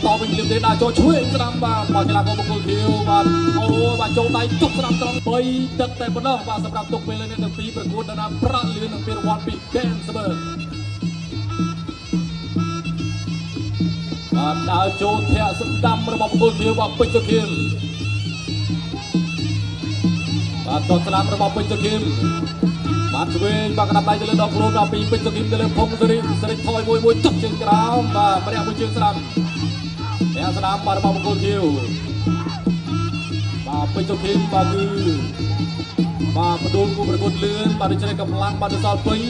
តវិញលៀមទេដល់ចូលជួយស្ដាំបាទមកកីឡាករបង្គោលខៀវបាទអូបាទចូលដៃទុកស្ដាំត្រង់3ទឹកតែប៉ុណ្ណោះបាទសម្រាប់ទុកពេលនេះទាំងពីរប្រកួតនៅតាមប្រាក់លឿននិងពានរង្វាន់ពី Gainsberg បាទដើរចូលធាក់ស្ដាំរបស់បង្គោលខៀវបាទពេជ្រសុខៀមបាទតស្ដាំរបស់ពេជ្រសុខៀមបាទឆ្វេងបាទកណ្ដាប់ដៃទៅលើដងខ្លួនដល់ពីពេជ្រសុខៀមទៅលើភងសេរីថយមួយទុកជើងក្រោមបាទម្នាក់មួយជើងស្ដាំអ្នកស្ដាំបាទរបស់បង្គោលខៀវបាទពេជ្រសុខៀមបាទគឺបាទបដូរគូប្រកួតលឿនបាទដូចនេះកម្លាំងបាទទៅសល់ពេញ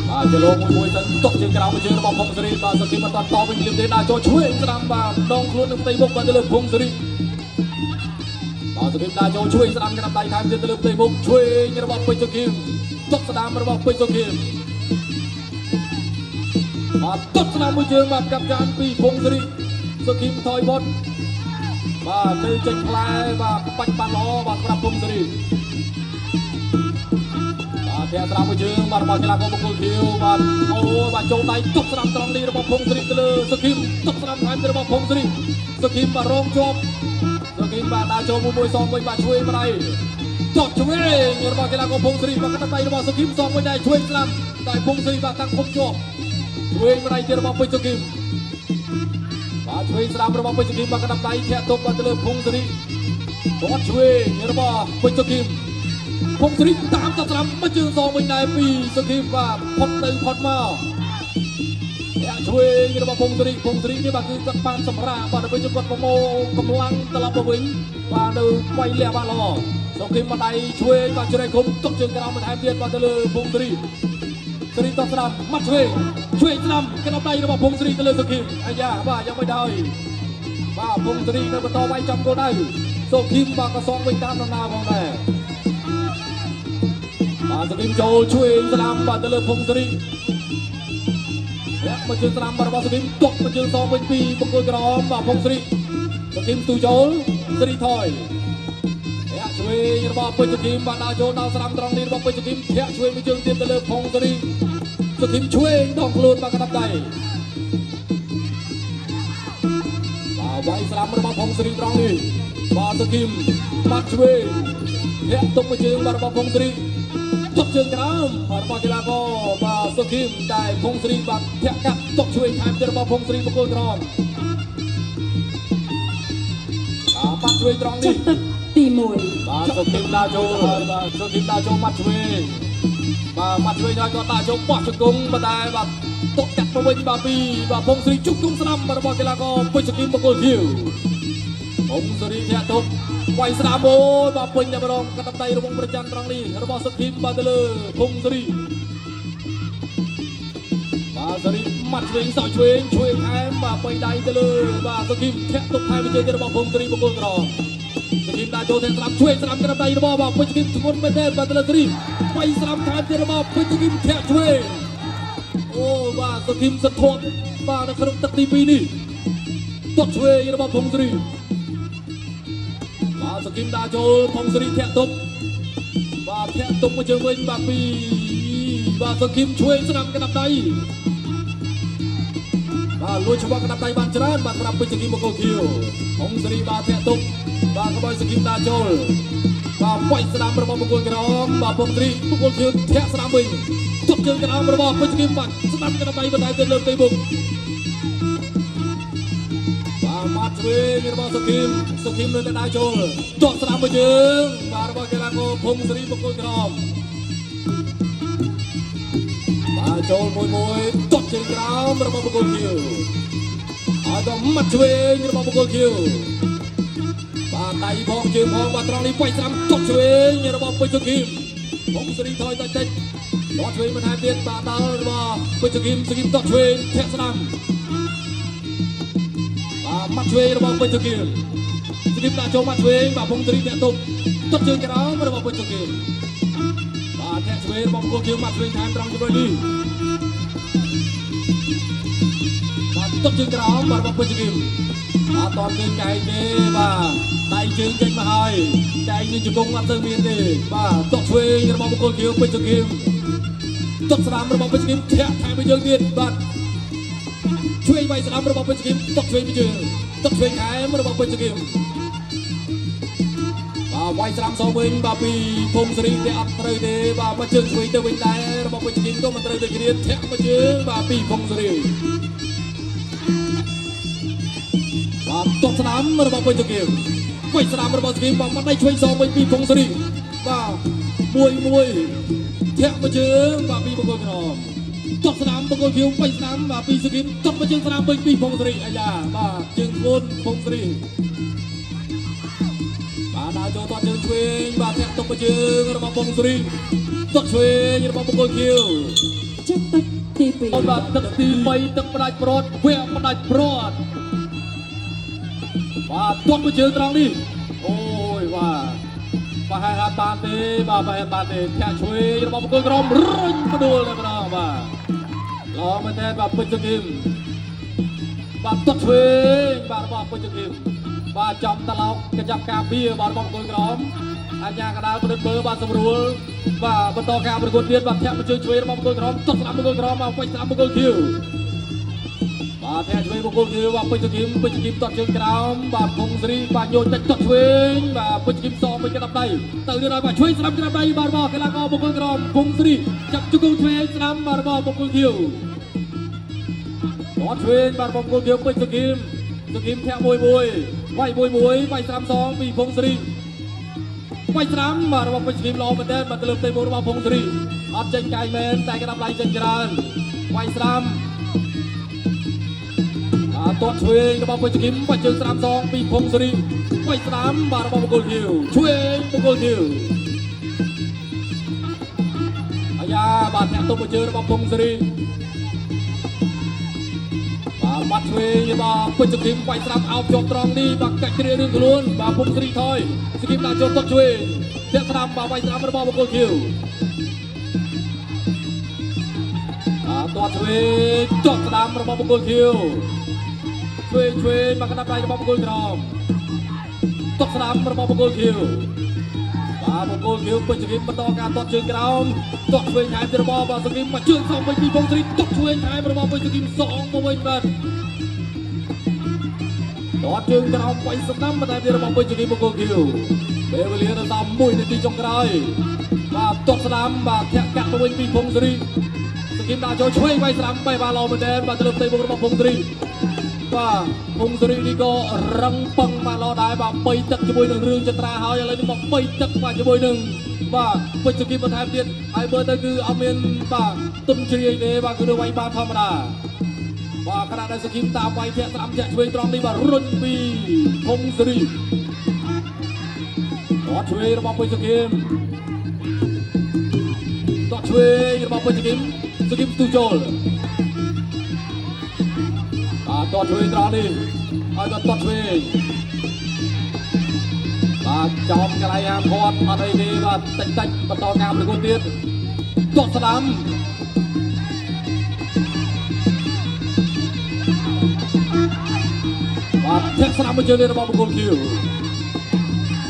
បាទចលោមួយសិនទុកជើងក្រោមមួយជើងរបស់ភងសេរីបាទសុខៀមមិនតតវិញលៀមទេដល់ចូលឆ្វេងស្ដាំបាទដងខ្លួននឹងផ្ទៃមុខបាទទៅលើភងសេរីបាទសុខៀមដល់ចូលឆ្វេងស្ដាំកណ្ដាប់ដៃថែមទៀតទៅលើផ្ទៃមុខឆ្វេងរបស់ពេជ្រសុខៀមទុកស្ដាំរបស់ពេជ្រសុខៀមបាទទុកស្ដាំមួយជើងបាទកាប់ចានពីភងសេរីសុខៀមថយបុតបាទទៅចេញផ្លែបាទបាច់បានល្អបាទសម្រាប់ភងសេរីបាទធាក់ស្ដាំមួយជើងបាទរបស់កីឡាករបង្គោលខៀវបាទអូបាទចូលដៃទុកស្ដាំត្រង់នេះរបស់ភងសេរីទៅលើសុខៀមទុកស្ដាំថែមទៅរបស់ភងសេរីសុខៀមបាទរងជាប់សុខៀមបាទដើរចូលមួយសងវិញបាទឆ្វេងម្ដាយតបឆ្វេងរបស់កីឡាករភងសេរីបាទកណ្ដាប់ដៃរបស់សុខៀមសងវិញដែរឆ្វេងស្ដាំតែភងសេរីបាទតាំងគុំជាប់ឆ្វេងម្ដាយទៀតរបស់ពេជ្រសុខៀមបាទឆ្វេងស្ដាំរបស់ពេជ្រសុខៀមបាទកណ្ដាប់ដៃធាក់ទប់បាទទៅលើភងសេរីគាត់ឆ្វេងរបស់ពេជ្រសុខៀមភងសេរីតាមតស្ដាំមកជើងសងវិញដែរពីសុខៀមបាទផុតទៅផុតមកអ្នកឆ្វេងរបស់ភងសេរីនេះបាទគឺគាត់បានសម្រាបាទដើម្បីជួយគាត់ប្រមូលកម្លាំងត្រឡប់មកវិញបាទនៅវាយលះបាទល្អសុខៀមមកដៃឆ្វេងបាទជ្រែកគុំទុកជើងក្រោមបន្ថែមទៀតបាទទៅលើភងសេរីតស្ដាំមកឆ្វេងស្ដាំកណ្ដាប់ដៃរបស់ភងសេរីទៅលើសុខៀមអាយ៉ាបាទយ៉ាងមិនដែរបាទភងសេរីនៅបន្តវាយចំគោលដៅសុខៀមបាទក៏សងវិញតាមដំណើរផងដែរបាទសុខៀមចូលឆ្វេងស្ដាំបាទទៅលើភងសេរីមកជើងស្ដាំរបស់សុខៀមទុកមកជើងសងវិញពីបង្គោលក្រមបាទភងសេរីសុខៀមទូចូលសេរីថយធាក់ឆ្វេងរបស់ពេជ្រសុខៀមបាទដើរចូលដល់ស្ដាំត្រង់នេះរបស់ពេជ្រសុខៀមធាក់ឆ្វេងមួយជើងទៀតទៅលើភងសេរីសុខៀមឆ្វេងដងខ្លួនបាទកណ្ដាប់ដៃបាទវាយស្ដាំរបស់ភងសេរីត្រង់នេះបាទសុខៀមបាត់ឆ្វេងធាក់ទុកមួយជើងបាទរបស់ភងសេរីទុកជើងក្រោមរបស់កីឡាករបាទសុខៀមតែភងសេរីបាទធាក់កាត់ទុកឆ្វេងថែមទៀតរបស់ភងសេរីបង្គោលក្រមបាត់ឆ្វេងត្រង់នេះទី1បាទសុខៀមដើរចូលបាទសុខៀមដើរចូលបាត់ឆ្វេងបាទបាត់ឆ្វេងហើយក៏ដើរចូលបោះជង្គង់ប៉ុន្តែបាទទុកកាត់ទៅវិញបាទពីបាទភងសេរីជុកជុំស្ដាំរបស់កីឡាករពេជ្រសុខៀមបង្គោលខៀវភងសេរីធាក់ទុកវាយស្ដាំអូយបាទពេញតែម្ដងកណ្ដាប់ដៃរង្វង់ប្រចាំត្រង់នេះរបស់សុខៀមបាទទៅលើភងសេរីបាទសេរីម៉ាត់ឆ្វេងសក់ឆ្វេងថែមបាទបីដៃទៅលើបាទសុខៀមធាក់ទុកថែមវិជ័យទៅរបស់ភងសេរីបង្គោលក្រសុខៀមដាក់ចូលទាំងស្ដាំឆ្វេងស្ដាំកណ្ដាប់ដៃរបស់បាទពេជ្រសុខៀមធ្ងន់មែនទេបាទទៅលើសេរីវាយស្ដាំថែមទៀតរបស់ពេជ្រសុខៀមធាក់ឆ្វេងអូបាទសុខៀមសន្ធាប់បាទនៅក្នុងទឹកទី2នេះទុកឆ្វេងរបស់ភងសេរីបាទសុខៀមដាក់ចូលភងសេរីធាក់ទុកបាទធាក់ទុកមួយជើងវិញបាទពីបាទសុខៀមឆ្វេងស្ដាំកណ្ដាប់ដៃបាទលួចច្បាស់កណ្ដាប់ដៃបានច្រើនបាទប្រាប់ពេជ្រសុខៀមបង្គោលខៀវភងសេរីបាទធាក់ទុកបាទក្បួយសុខៀមដាក់ចូលបាទវាយស្ដាំរបស់បង្គោលក្រមបាទភងសេរីបង្គោលខៀវធាក់ស្ដាំវិញទុកជើងក្រោមរបស់ពេជ្រសុខៀមបាទស្ដាំកណ្ដាប់ដៃបន្ថែមទៅលើផ្ទៃមុខបាទឆ្វេងរបស់សុខៀមនៅតែដើរចូលទក់ស្ដាំមួយជើងបាទរបស់កីឡាករភងសេរីបង្គោលក្រមបាទចូលមួយទក់ជើងក្រោមរបស់បង្គោលខៀវហើយក៏ម៉ាត់ឆ្វេងរបស់បង្គោលខៀវបាទដៃផងជើងផងបាទត្រង់នេះវាយស្ដាំទក់ឆ្វេងរបស់ពេជ្រសុខៀមភងសេរីថយតិចគាត់ឆ្វេងបន្ថែមទៀតបាទដល់របស់ពេជ្រសុខៀមទក់ឆ្វេងធាក់ស្ដាំម៉ាត់ឆ្វេងរបស់ពេជ្រសុខៀមដាក់ចូលម៉ាត់ឆ្វេងបាទភងសេរីធាក់ទុកជើងក្រោមរបស់ពេជ្រសុខៀមបាទធាក់ឆ្វេងរបស់បង្គោលខៀវម៉ាត់ឆ្វេងថែមត្រង់ជំរុញនេះបាទទុកជើងក្រោមបាទរបស់ពេជ្រសុខៀមអត់តន់គេកែងទេបាទដៃជើងចេញមកហើយតែឯងនឹងជង្គង់អត់ទៅមានទេបាទទុកឆ្វេងរបស់បង្គោលខៀវពេជ្រសុខៀម ตกสนามระบบเป็นสกิมแทะแทงไปเยอะเดียดบัดช่วยไปสนามระบบเป็นสกิมตกช่วยไปเจอตกช่วยขายระบบเป็นสกิมไว้สนามสองวินบาปีพงศรีได้อัดเตยเดบามาเจอช่วยเตวินได้ระบบเป็นสกิมก็มันเตยเดเรียนแทะมาเจอบาปีพงศรีตกสนามระบบเป็นสกิมไว้สนามระบบสกิมบามาได้ช่วยสองวินปีพงศรีบามวยแทะมาเจอบาปีบงกรกรอมตกสนามบงกรคิวไปสนามบาปีสกิมตกมาเจอสนามปีพงศรีอายาบาจึงคนพงศรีดาวโจตอนเดินช่วยบาดแผลตกไปเจอระบบพงศรีตกช่วยระบบบงกรคิวจับตัดตีปีบาดตักตีไปตักประดับโปรดเวียประดับโปรดบาดตกไปเจอตรงนี้โอ้ยว่าไปให้ตาเตะบาไปให้ตาเตะแค่ช่วยระบบบงกรกรอมรุ่งกระโดดเลยมาบาลองมาแทนบาเป็นสกิมบาตกช่วยบาระบบเป็นสกิมบาจอมตะลอกกระจับกาเบียบาระบบกลกรอมอันยากระดาษเป็นเบอร์บาสมรูลบาบรรทอกาเป็นคนเดียนบาแทะมาช่วยระบบกลกรอมตกสนามกลกรอมมาไปสนามกลคิวบาแทะช่วยกลคิวบาเป็นสกิมตกเชิงกรอมบาพงศรีบาโยนตกช่วยบาเป็นสกิมซ้อมเป็นกระดับใดตื่นเลยบาช่วยสนามกระดับใดบาระบบกลกรอมกลกรอมพงศรีจับจุกช่วยสนามบาระบบกลคิวบอลช่วยบาระบบกลคิวเป็นสกิมแทะมวยไปสนามสองปีพงศรีไปสนามมาระบบไปสกิมรอมันเดินมาเติมเต็มระบบพงศรีอัดเจนไก่แมนแต่กระดับไหลเจนจรานไปสนามตัวช่วยระบบไปสกิมไปเจอสนามสองปีพงศรีไปสนามมาระบบกลคิวช่วยกลคิวอายาบาดแทะตัวไปเจอระบบพงศรีบัดช่วยบาเป็นสกิมไปสนามเอาจบตรองนี้บักกัดเรียนเรื่องขลุ่นบาพงศรีถอยสกิมดาวโจตช่วยเจ้าสนามบาไปสนามระบบบกคิวตัวช่วยจบสนามระบบบกคิวช่วยมากระดับไประบบบกรอมตกสนามระบบบกคิวบาบกคิวเป็นสกิมมาต่อการตดเชิงกรอมตกช่วยหายระบบบสกิมมาเชื่อมสองไปปีพงศรีตกช่วยหายระบบเป็นสกิมสองมาไว้บัดตอดจึงกระเอาไปสนามมาแต่ระบบไปจุดนี้บุกคิวเบลเลียนตามมวยในที่จงกรายบาตกสนามบาแทะกัดตัวเองปีพงศรีสกิมดาวโจช่วยไปสนามไปบาลอมาแดนบาเติมเต็มระบบพงศรีบาพงศรีนี่ก็รังปังมาลอได้บาไปตักจมูกหนึ่งเรื่องจะตราหายอะไรนี่บอกไปตักมาจมูกหนึ่งบาไปสกิมมาแทนเดียนไอเบอร์นั่นคืออเมนบาตุ้มเชียร์เดบาคือไว้บาธรรมดาว่าขณะนั้นสกิมตามไปแทะสนามแทะช่วยตรองนี้ว่ารุ่นปีพงศรีต่อช่วยระบบไปสกิมต่อช่วยระบบไปสกิมสตูโจลต่อช่วยตรองนี้ไอ้ต่อช่วยจอมกระไรพอดอะไรดีว่าติดมาต่อการเป็นคนเดียดต่อสนามแทะสนามมาเจอในระบบกลคิว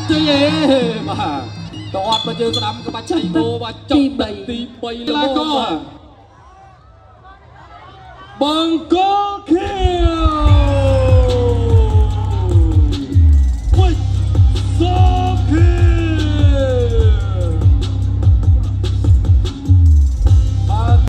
เจ๊มาตอดมาเจอสนามกับมาชัยโบมาจบตีไปแล้วก็บังกอคิว